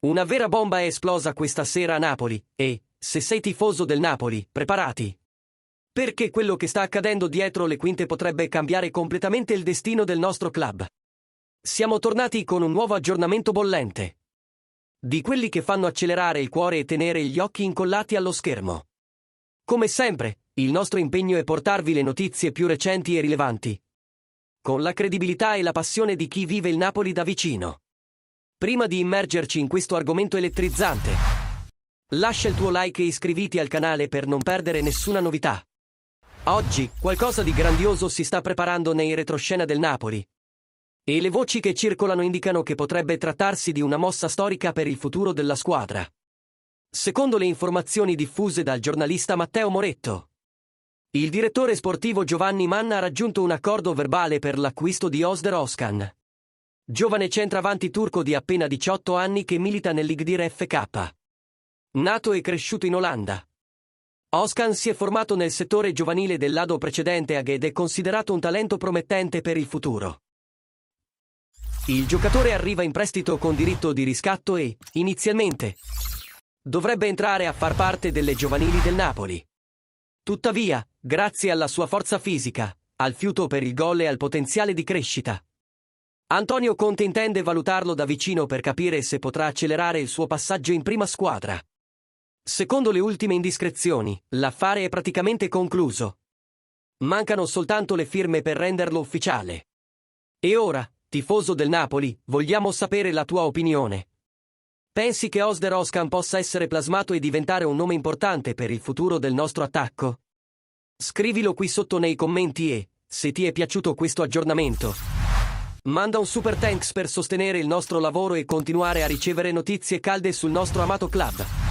Una vera bomba è esplosa questa sera a Napoli e, se sei tifoso del Napoli, preparati. Perché quello che sta accadendo dietro le quinte potrebbe cambiare completamente il destino del nostro club. Siamo tornati con un nuovo aggiornamento bollente. Di quelli che fanno accelerare il cuore e tenere gli occhi incollati allo schermo. Come sempre, il nostro impegno è portarvi le notizie più recenti e rilevanti. Con la credibilità e la passione di chi vive il Napoli da vicino. Prima di immergerci in questo argomento elettrizzante, lascia il tuo like e iscriviti al canale per non perdere nessuna novità. Oggi, qualcosa di grandioso si sta preparando nei retroscena del Napoli. E le voci che circolano indicano che potrebbe trattarsi di una mossa storica per il futuro della squadra. Secondo le informazioni diffuse dal giornalista Matteo Moretto, il direttore sportivo Giovanni Manna ha raggiunto un accordo verbale per l'acquisto di Özer Özcan, giovane centravanti turco di appena 18 anni che milita nell'Igdir FK. Nato e cresciuto in Olanda, Özcan si è formato nel settore giovanile del Lado precedente AG ed è considerato un talento promettente per il futuro. Il giocatore arriva in prestito con diritto di riscatto e, inizialmente, dovrebbe entrare a far parte delle giovanili del Napoli. Tuttavia, grazie alla sua forza fisica, al fiuto per il gol e al potenziale di crescita, Antonio Conte intende valutarlo da vicino per capire se potrà accelerare il suo passaggio in prima squadra. Secondo le ultime indiscrezioni, l'affare è praticamente concluso. Mancano soltanto le firme per renderlo ufficiale. E ora, tifoso del Napoli, vogliamo sapere la tua opinione. Pensi che Özer Özcan possa essere plasmato e diventare un nome importante per il futuro del nostro attacco? Scrivilo qui sotto nei commenti e, se ti è piaciuto questo aggiornamento, manda un super thanks per sostenere il nostro lavoro e continuare a ricevere notizie calde sul nostro amato club.